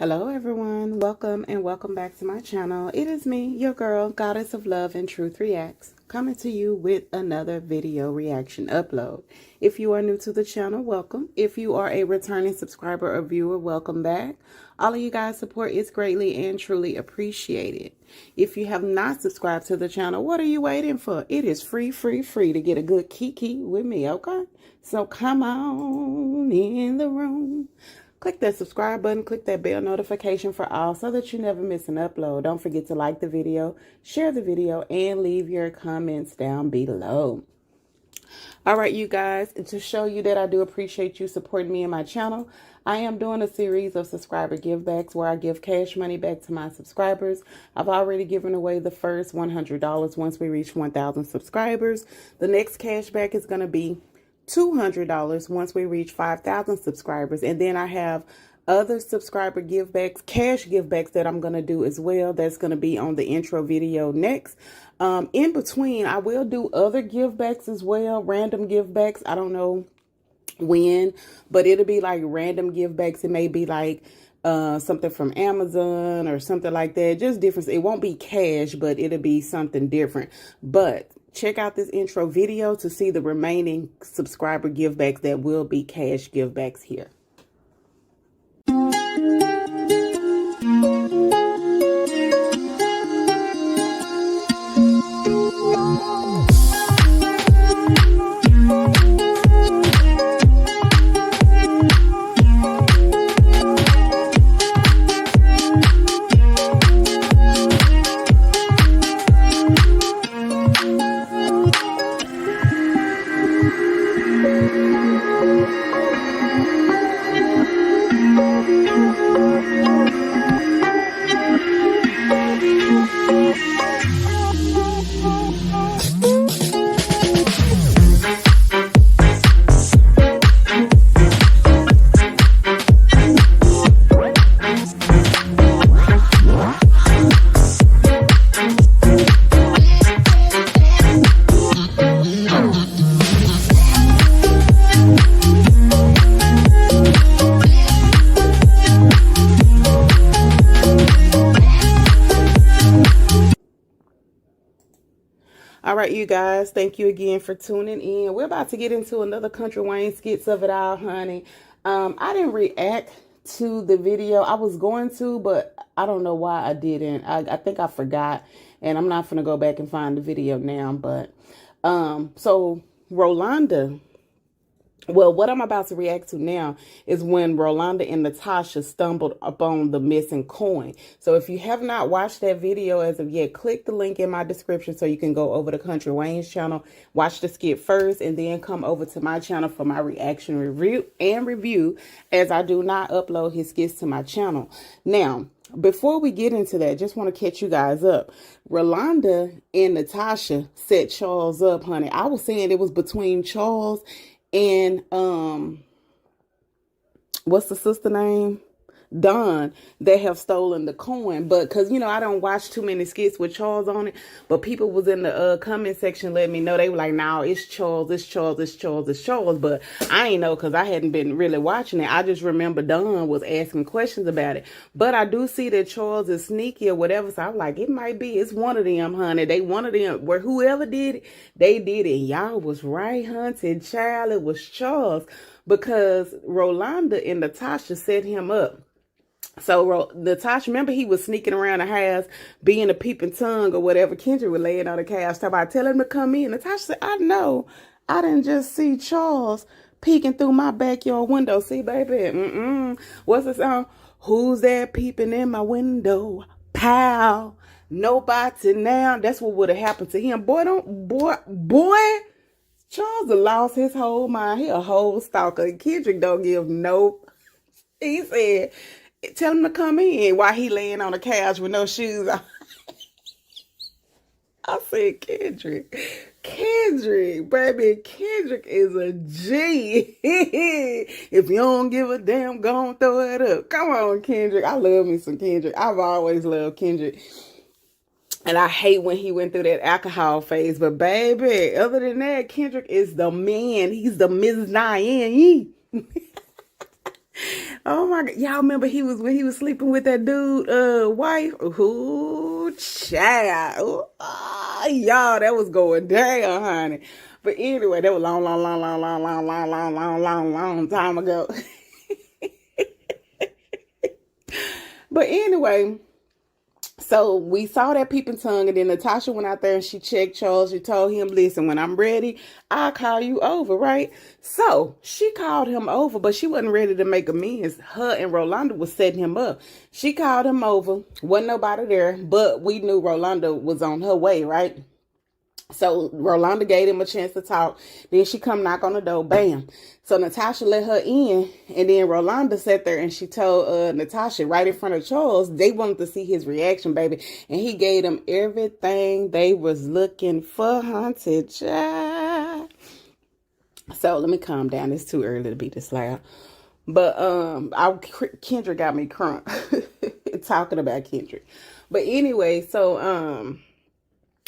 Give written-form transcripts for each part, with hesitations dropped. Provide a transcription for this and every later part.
Hello everyone, welcome and welcome back to my channel. It is me, your girl, Goddess of Love and Truth Reacts, coming to you with another video reaction upload. If you are new to the channel, welcome. If you are a returning subscriber or viewer, welcome back. All of you guys' support is greatly and truly appreciated. If you have not subscribed to the channel, what are you waiting for? It is free to get a good kiki with me, okay? So come on in the room. Click that subscribe button, click that bell notification for all so that you never miss an upload. Don't forget to like the video, share the video, and leave your comments down below. All right, you guys, to show you that I do appreciate you supporting me and my channel, I am doing a series of subscriber givebacks where I give cash money back to my subscribers. I've already given away the first $100 once we reach 1,000 subscribers. The next cash back is going to be $200 once we reach 5,000 subscribers. And then I have other subscriber givebacks, cash givebacks that I'm going to do as well. That's going to be on the intro video next. In between, I will do other givebacks as well, random givebacks. I don't know when, but it'll be like random givebacks. It may be like something from Amazon or something like that. Just different. It won't be cash, but it'll be something different. But check out this intro video to see the remaining subscriber givebacks that will be cash givebacks here. All right, you guys, thank you again for tuning in. We're about to get into another Country Wayne skits of it all, honey. I didn't react to the video. I was going to, but I don't know why I didn't. I think I forgot, and I'm not going to go back and find the video now. But so Rolanda. Well, what I'm about to react to now is when Rolanda and Natasha stumbled upon the missing coin. So if you have not watched that video as of yet, click the link in my description so you can go over to Country Wayne's channel, watch the skit first, and then come over to my channel for my reaction review, as I do not upload his skits to my channel. Now, before we get into that, just want to catch you guys up. Rolanda and Natasha set Charles up, honey. I was saying it was between Charles and what's the sister name? Dawn, they have stolen the coin. But because, you know, I don't watch too many skits with Charles on it, but people was in the comment section letting me know. They were like, no, it's Charles, it's Charles, it's Charles, it's Charles. But I ain't know, because I hadn't been really watching it. I just remember Dawn was asking questions about it. But I do see that Charles is sneaky or whatever, so I'm like, it might be, it's one of them, honey. They one of them, where whoever did it, they did it. Y'all was right, hunted, child. It was Charles, because Rolanda and Natasha set him up. So Natasha, remember, he was sneaking around the house, being a peeping tongue or whatever. Kendra was laying on the couch, talking about, tell him to come in. Natasha said, I know. I didn't just see Charles peeking through my backyard window. See, baby, what's the song? Who's that peeping in my window? Pow. Nobody now. That's what would have happened to him. Boy, Charles lost his whole mind. He a whole stalker. Kendrick don't give no. He said, tell him to come in while he laying on the couch with no shoes on. I said, Kendrick, baby, Kendrick is a G. If you don't give a damn, go on, throw it up. Come on, Kendrick. I love me some Kendrick. I've always loved Kendrick. And I hate when he went through that alcohol phase. But baby, other than that, Kendrick is the man. He's the Ms. Diane. Oh my God. Y'all remember when he was sleeping with that dude, wife? Ooh, child. Ooh, y'all, that was going down, honey. But anyway, that was long time ago. But anyway, so we saw that peeping tongue, and then Natasha went out there and she checked Charles. She told him, listen, when I'm ready, I'll call you over, right? So she called him over, but she wasn't ready to make amends. Her and Rolanda was setting him up. She called him over. Wasn't nobody there, but we knew Rolanda was on her way, right? So Rolanda gave him a chance to talk. Then she come knock on the door. Bam. So Natasha let her in. And then Rolanda sat there and she told Natasha right in front of Charles, they wanted to see his reaction, baby. And he gave them everything they was looking for, haunted child. So let me calm down. It's too early to be this loud. But Kendra got me crunk talking about Kendrick. But anyway, so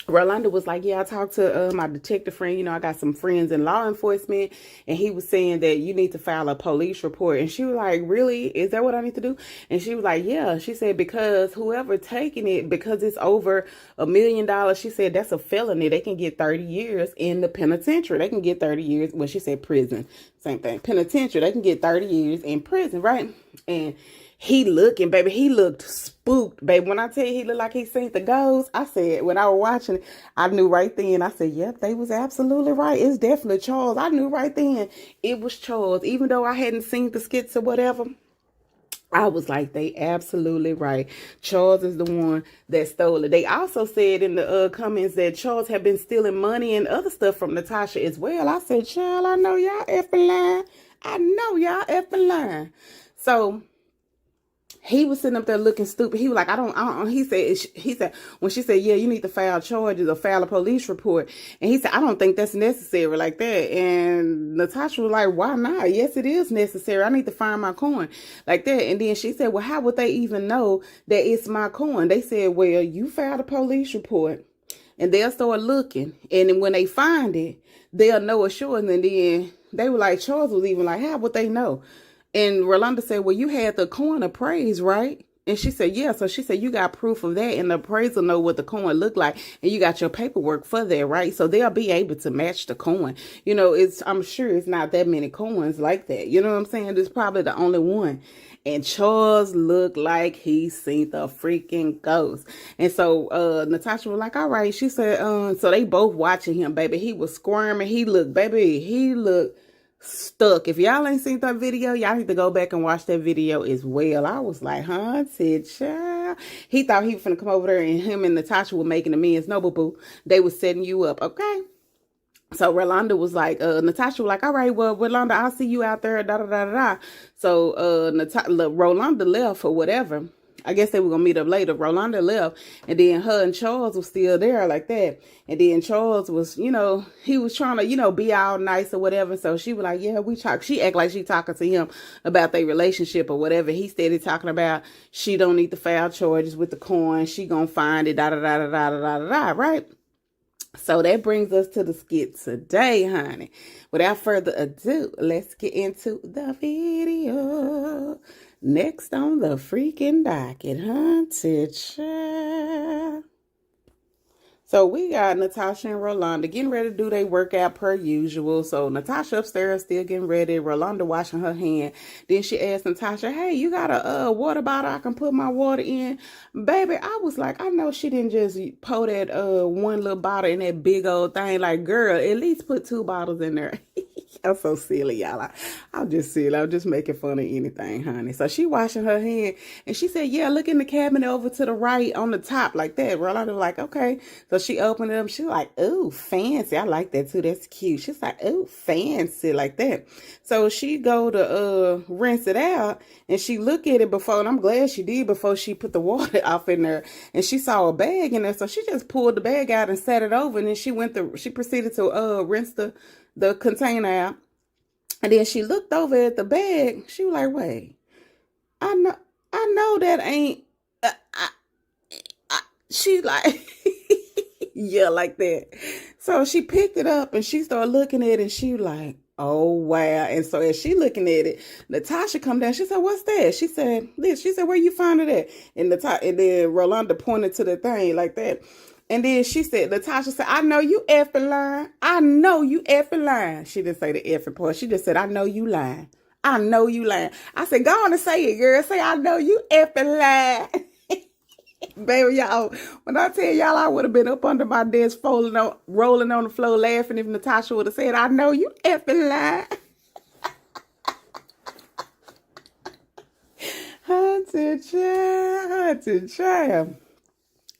Rolanda was like, yeah, I talked to my detective friend. You know, I got some friends in law enforcement. And he was saying that you need to file a police report. And she was like, really? Is that what I need to do? And she was like, yeah. She said, because whoever taking it, because it's over $1 million, she said, that's a felony. They can get 30 years in the penitentiary. They can get 30 years. Well, she said prison. Same thing. Penitentiary. They can get 30 years in prison, right? And he looking, baby, he looked spooked, baby. When I tell you he looked like he seen the ghost, I said, when I was watching it, I knew right then. I said, yep, they was absolutely right. It's definitely Charles. I knew right then it was Charles. Even though I hadn't seen the skits or whatever, I was like, they absolutely right. Charles is the one that stole it. They also said in the comments that Charles had been stealing money and other stuff from Natasha as well. I said, child, I know y'all effing lying. I know y'all effing lying. So he was sitting up there looking stupid. He was like, I don't, he said, when she said, yeah, you need to file charges or file a police report. And he said, I don't think that's necessary like that. And Natasha was like, why not? Yes, it is necessary. I need to find my coin like that. And then she said, well, how would they even know that it's my coin? They said, well, you filed a police report and they'll start looking. And then when they find it, they'll know assurance. And then they were like, Charles was even like, how would they know? And Rolanda said, well, you had the coin appraised, right? And she said, yeah. So she said, you got proof of that. And the appraiser know what the coin looked like. And you got your paperwork for that, right? So they'll be able to match the coin. You know, I'm sure it's not that many coins like that. You know what I'm saying? It's probably the only one. And Charles looked like he seen the freaking ghost. And so Natasha was like, all right. She said, so they both watching him, baby. He was squirming. He looked stuck. If y'all ain't seen that video, y'all need to go back and watch that video as well. I was like, haunted child. He thought he was finna come over there and him and Natasha were making amends. No, boo-boo. They was setting you up, okay? So Rolanda was like, Natasha was like, all right, well, Rolanda, I'll see you out there, da-da-da-da-da. So Rolanda left or whatever. I guess they were going to meet up later. Rolanda left, and then her and Charles was still there like that. And then Charles was, you know, he was trying to, you know, be all nice or whatever. So she was like, yeah, we talk. She act like she talking to him about their relationship or whatever. He started talking about she don't need to file charges with the coin. She going to find it, da-da-da-da-da-da-da-da, right? So that brings us to the skit today, honey. Without further ado, let's get into the video. Next on the freaking docket, haunted child. So we got Natasha and Rolanda getting ready to do their workout per usual. So Natasha upstairs still getting ready. Rolanda washing her hand. Then she asked Natasha, hey, you got a water bottle I can put my water in? Baby, I was like, I know she didn't just pour that one little bottle in that big old thing. Like, girl, at least put 2 bottles in there. I'm so silly, y'all. I'm just silly. I'm just making fun of anything, honey. So she washing her hand, and she said, yeah, look in the cabinet over to the right on the top like that. Rolanda was like, okay. So she opened it up. She's like, ooh, fancy. I like that too. That's cute. She's like, ooh, fancy like that. So she go to rinse it out, and she look at it before, and I'm glad she did before she put the water off in there, and she saw a bag in there. So she just pulled the bag out and set it over, and then she proceeded to rinse the container out. And then she looked over at the bag. She was like, wait, I know that ain't, she like, yeah, like that. So she picked it up and she started looking at it and she was like, Oh wow. And so as she looking at it, Natasha come down. She said, "What's that?" She said, "This." She said, "Where you find it at?" And then Rolanda pointed to the thing like that. And then she said, Natasha said, "I know you effing lying. I know you effing lying." She didn't say the effing part. She just said, "I know you lying. I know you lying." I said, "Go on and say it, girl. Say, I know you effing lying." Baby, y'all, when I tell y'all I would have been up under my desk rolling on the floor laughing if Natasha would have said, "I know you effing lying." Hunted child.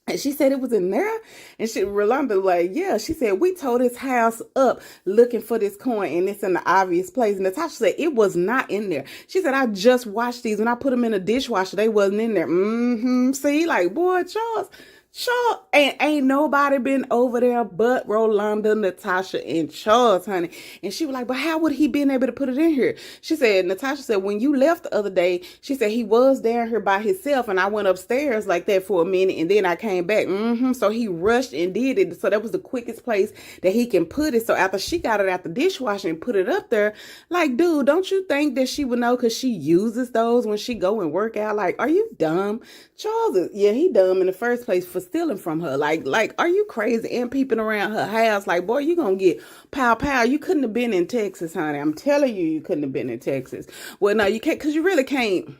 And she said it was in there. And Rolanda like, yeah. She said, "We tore this house up looking for this coin and it's in the obvious place." And Natasha said, "It was not in there." She said, "I just washed these. When I put them in the dishwasher, they wasn't in there." See, like, boy, Charles. Sure, ain't nobody been over there but Rolanda, Natasha, and Charles, honey. And she was like, "But how would he been able to put it in here?" She said, Natasha said, "When you left the other day," she said, "he was down here by himself, and I went upstairs like that for a minute, and then I came back." So he rushed and did it. So that was the quickest place that he can put it. So after she got it out the dishwasher and put it up there, like, dude, don't you think that she would know? Because she uses those when she go and work out. Like, are you dumb? Charles, yeah, he dumb in the first place for stealing from her. Like, are you crazy? And peeping around her house. Like, boy, you gonna get pow. You couldn't have been in Texas, honey. I'm telling you, you couldn't have been in Texas. Well, no, you can't, because you really can't.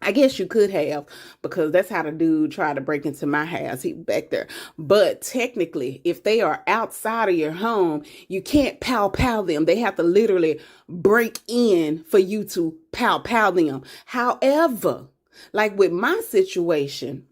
I guess you could have, because that's how the dude tried to break into my house. He back there. But technically, if they are outside of your home, you can't pow them. They have to literally break in for you to pow them. However, like with my situation,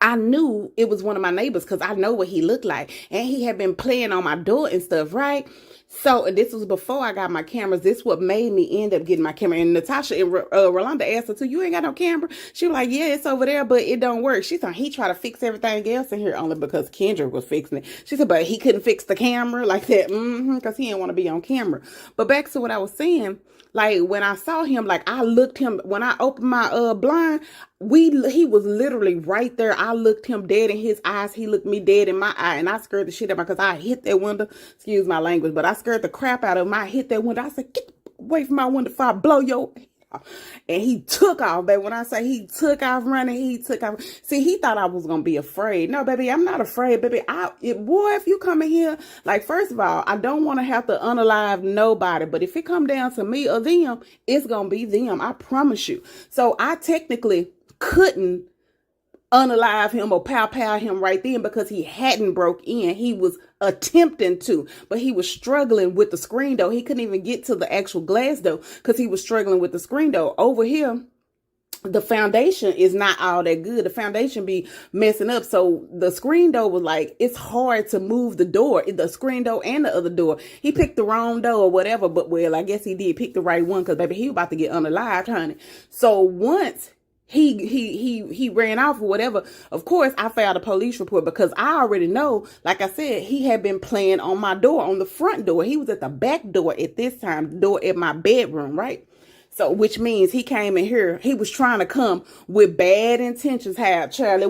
I knew it was one of my neighbors because I know what he looked like. And he had been playing on my door and stuff, right? So, and this was before I got my cameras. This what made me end up getting my camera. And Natasha and Rolanda asked her too, "You ain't got no camera?" She was like, "Yeah, it's over there, but it don't work." She said he tried to fix everything else in here only because Kendra was fixing it. She said, but he couldn't fix the camera like that. Because he didn't want to be on camera. But back to what I was saying. Like when I saw him, like I looked him, when I opened my blind, he was literally right there. I looked him dead in his eyes. He looked me dead in my eye, and I scared the shit out of him because I hit that window. Excuse my language, but I scared the crap out of him. I hit that window. I said, "Get away from my window before I blow your." And he took off, baby. When I say he took off running, he took off. See, he thought I was going to be afraid. No, baby, I'm not afraid, baby. Boy, if you come in here, like, first of all, I don't want to have to unalive nobody. But if it come down to me or them, it's going to be them. I promise you. So I technically couldn't unalive him or pow him right then because he hadn't broke in. He was attempting to, but he was struggling with the screen door. He couldn't even get to the actual glass door because he was struggling with the screen door. Over here, the foundation is not all that good. The foundation be messing up. So the screen door was like, it's hard to move the door, the screen door and the other door. He picked the wrong door or whatever, but well, I guess he did pick the right one because baby, he was about to get unalived, honey. So once he ran off or whatever, of course I filed a police report because I already know, like I said, he had been playing on my door, on the front door. He was at the back door at this time, the door at my bedroom, right? So, which means he came in here, he was trying to come with bad intentions, Charlie.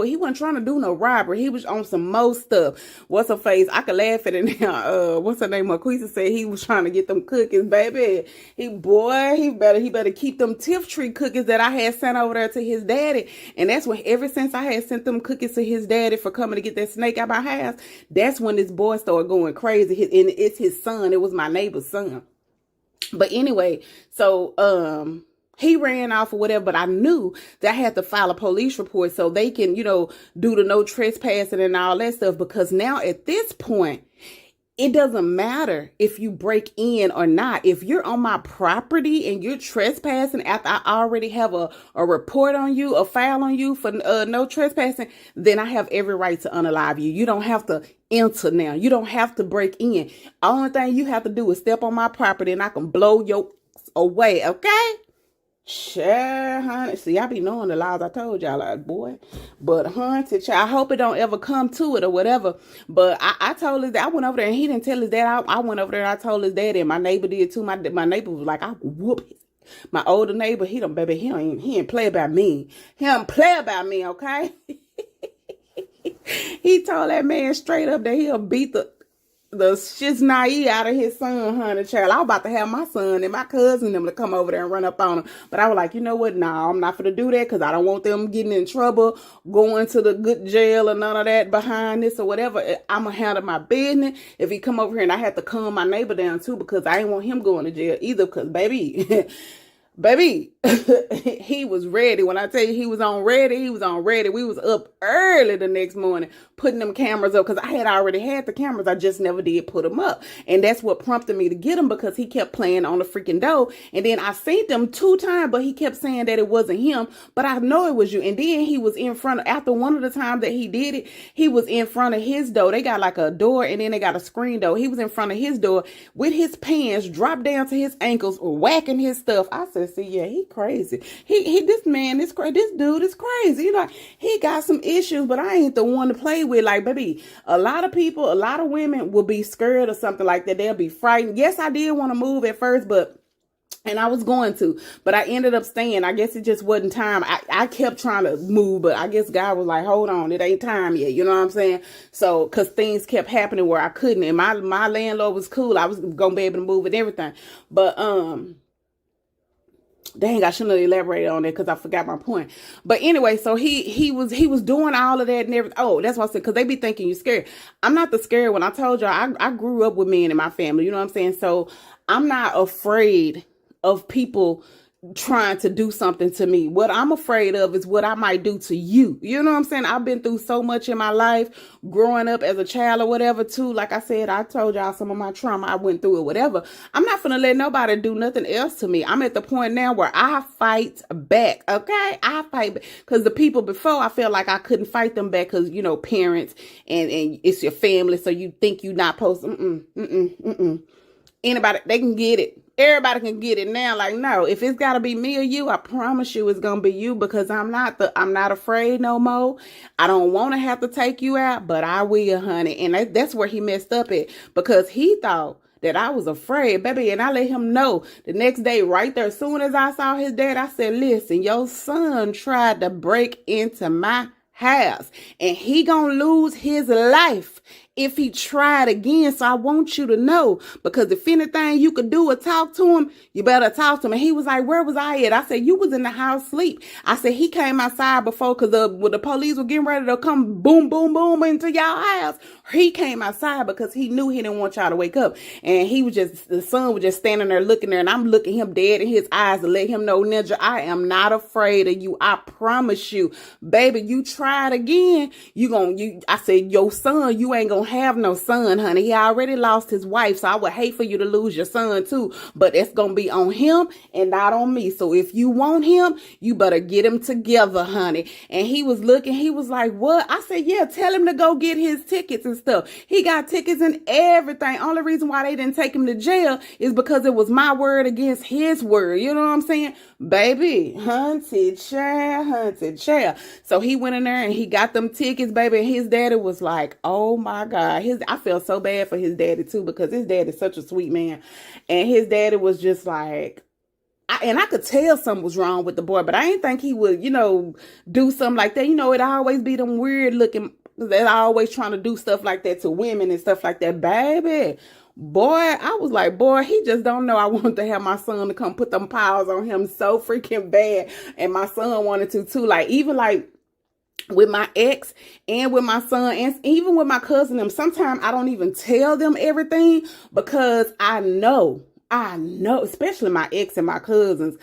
He wasn't trying to do no robbery. He was on some more stuff. What's her face? I could laugh at it now. What's her name? Marquisa said he was trying to get them cookies, baby. He better keep them Tiff Tree cookies that I had sent over there to his daddy. And that's when, ever since I had sent them cookies to his daddy for coming to get that snake out of my house, that's when this boy started going crazy. And it's his son. It was my neighbor's son. But anyway, so he ran off or whatever, but I knew that I had to file a police report so they can, do the no trespassing and all that stuff. Because now at this point, it doesn't matter if you break in or not. If you're on my property and you're trespassing after I already have a report on you, a file on you for no trespassing, then I have every right to unalive you. You don't have to enter now. You don't have to break in. Only thing you have to do is step on my property and I can blow your away, okay? Sure, honey. See, I be knowing the lies I told y'all, like, boy. But, honey, I hope it don't ever come to it or whatever. But I told his dad, I went over there and he didn't tell his dad. I went over there and I told his dad, and my neighbor did too. My neighbor was like, I whoop his. My older neighbor, he ain't play about me. He don't play about me, okay? He told that man straight up that he'll beat the the shiznai out of his son, honey, child. I was about to have my son and my cousin them to come over there and run up on him. But I was like, you know what? Nah, I'm not going to do that because I don't want them getting in trouble, going to the good jail or none of that behind this or whatever. I'm going to handle my business. If he come over here and I have to calm my neighbor down too because I ain't want him going to jail either because, baby... Baby, he was ready. When I tell you he was on ready, he was on ready. We was up early the next morning putting them cameras up because I had already had the cameras. I just never did put them up. And that's what prompted me to get them because he kept playing on the freaking door. And then I seen them 2 times, but he kept saying that it wasn't him. But I know it was you. And then he was in front of, after one of the times that he did it, he was in front of his door. They got like a door and then they got a screen door. He was in front of his door with his pants dropped down to his ankles, whacking his stuff. I said, see, yeah, he crazy. This dude is crazy. You know, he got some issues, but I ain't the one to play with. Like, baby, a lot of people, a lot of women will be scared or something like that. They'll be frightened. Yes, I did want to move at first, and I was going to, but I ended up staying. I guess it just wasn't time. I kept trying to move, but I guess God was like, hold on, it ain't time yet. You know what I'm saying? So, cause things kept happening where I couldn't, and my landlord was cool. I was going to be able to move and everything. But, dang, I shouldn't have elaborated on that because I forgot my point. But anyway, so he was doing all of that and everything. Oh, that's what I said, because they be thinking you're scared. I'm not the scared one. I told y'all I grew up with men in my family. You know what I'm saying? So I'm not afraid of people trying to do something to me. What I'm afraid of is what I might do to you. You know what I'm saying? I've been through so much in my life growing up as a child or whatever too. Like I said, I told y'all some of my trauma I went through or whatever. I'm not gonna let nobody do nothing else to me. I'm at the point now where I fight back. Okay? I fight back. Because the people before, I felt like I couldn't fight them back because, you know, parents and it's your family. So you think you're not supposed to, anybody, they can get it. Everybody can get it now. Like, no, if it's got to be me or you, I promise you it's going to be you because I'm not afraid no more. I don't want to have to take you out, but I will, honey. And that's where he messed up at because he thought that I was afraid, baby. And I let him know the next day right there. As soon as I saw his dad, I said, listen, your son tried to break into my house and he gonna lose his life if he tried again. So I want you to know, because if anything you could do or talk to him, you better talk to him. And he was like, where was I at? I said, you was in the house sleep. I said, he came outside before because when the police were getting ready to come boom, boom, boom into y'all house. He came outside because he knew he didn't want y'all to wake up. And the son was just standing there looking there. And I'm looking him dead in his eyes to let him know, Ninja, I am not afraid of you. I promise you, baby, you try it again. I said, your son, you ain't gonna have no son, honey. He already lost his wife. So I would hate for you to lose your son too. But it's gonna be on him and not on me. So if you want him, you better get him together, honey. And he was looking, he was like, what? I said, yeah, tell him to go get his tickets and stuff. He got tickets and everything. Only reason why they didn't take him to jail is because it was my word against his word. You know what I'm saying? Baby, hunted child. So he went in there and he got them tickets, baby. And his daddy was like, oh my God. I felt so bad for his daddy too, because his dad is such a sweet man. And his daddy was just like, I could tell something was wrong with the boy, but I didn't think he would, do something like that. It always be them weird looking, they're always trying to do stuff like that to women and stuff like that. Baby, boy, I was like, boy, he just don't know I wanted to have my son to come put them paws on him so freaking bad. And my son wanted to too. Like, even like with my ex and with my son and even with my cousin, them, sometimes I don't even tell them everything because I know, especially my ex and my cousins,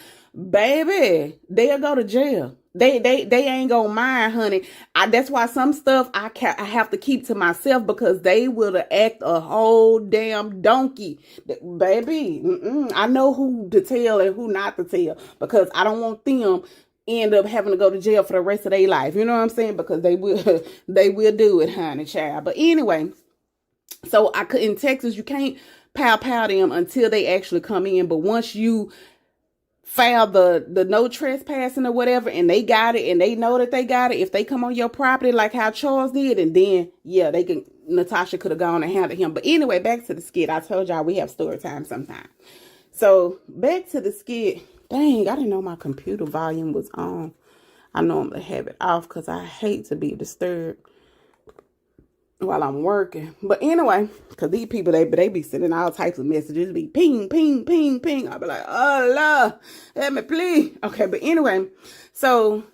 baby, they'll go to jail. They ain't gonna mind, honey. That's why some stuff I have to keep to myself, because they will act a whole damn donkey. Baby, I know who to tell and who not to tell, because I don't want them end up having to go to jail for the rest of their life. You know what I'm saying? Because they will do it, honey, child. But anyway, so in Texas, you can't pow them until they actually come in. But once you file the no trespassing or whatever, and they got it and they know that they got it, if they come on your property like how Charles did, and then yeah, Natasha could have gone and handled him. But anyway, back to the skit. I told y'all we have story time sometime. So back to the skit. Dang, I didn't know my computer volume was on. I normally have it off because I hate to be disturbed. while I'm working. But anyway, because these people, they be sending all types of messages. Be ping, ping, ping, ping. I'll be like, oh, Lord, help me, please. Okay, but anyway, so,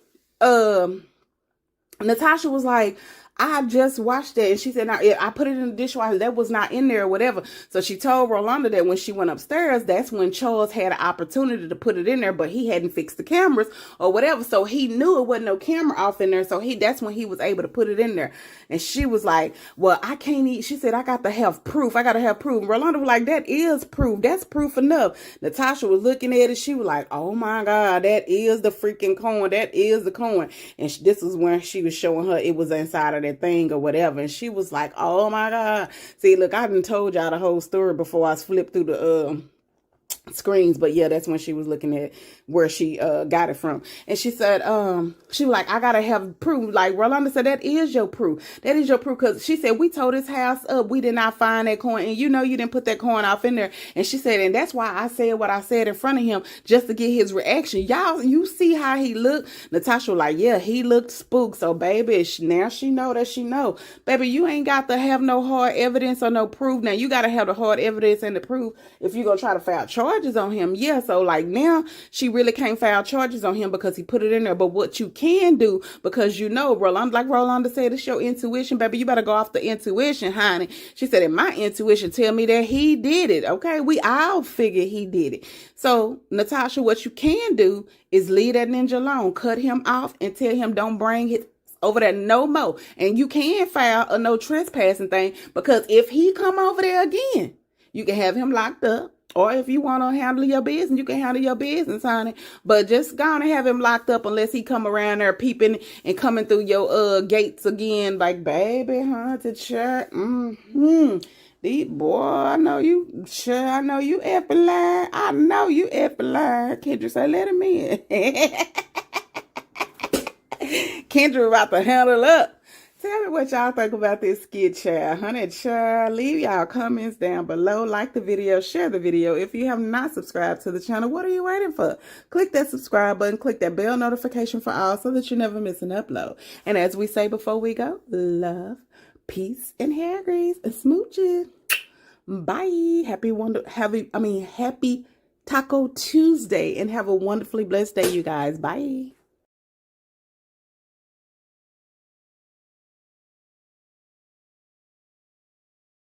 Natasha was like, I just watched that. And she said, I put it in the dishwasher. That was not in there or whatever. So she told Rolanda that when she went upstairs, that's when Charles had an opportunity to put it in there, but he hadn't fixed the cameras or whatever. So he knew it wasn't no camera off in there. So that's when he was able to put it in there. And she was like, well, I can't eat. She said, I got to have proof. I got to have proof. Rolanda was like, that is proof. That's proof enough. Natasha was looking at it. She was like, oh my God, that is the freaking coin. That is the coin. And this is when she was showing her it was inside of that thing or whatever. And she was like, oh my God. See, look, I done told y'all the whole story before I flipped through the screens, but yeah, that's when she was looking at where she got it from. And she said, she was like, I gotta have proof. Like Rolanda said, that is your proof. That is your proof. Because she said, we tore this house up, we did not find that coin, and you know you didn't put that coin off in there. And she said, and that's why I said what I said in front of him, just to get his reaction. Y'all, you see how he looked? Natasha was like, yeah, he looked spooked. So baby, now she know that she know. Baby, you ain't got to have no hard evidence or no proof. Now you gotta have the hard evidence and the proof if you're gonna try to file charges on him. Yeah, so like now she really can't file charges on him because he put it in there. But what you can do, because you know, like Rolanda said, it's your intuition, baby. You better go off the intuition, honey. She said, and my intuition tell me that he did it. Okay, we all figure he did it. So Natasha, what you can do is leave that ninja alone, cut him off, and tell him don't bring it over there no more. And you can file a no trespassing thing, because if he come over there again, you can have him locked up. Or if you want to handle your business, you can handle your business, honey. But just go on and have him locked up unless he come around there peeping and coming through your gates again. Like, baby, haunted chat. Boy, I know you. Sure, I know you effing lying. I know you effing lying. Kendra say, let him in. Kendra about to handle up. Tell me what y'all think about this skit, child. Honey, child, leave y'all comments down below. Like the video, share the video. If you have not subscribed to the channel, what are you waiting for? Click that subscribe button, click that bell notification for all so that you never miss an upload. And as we say before we go, love, peace, and hair grease and smooches. Bye. Happy Taco Tuesday, and have a wonderfully blessed day, you guys. Bye.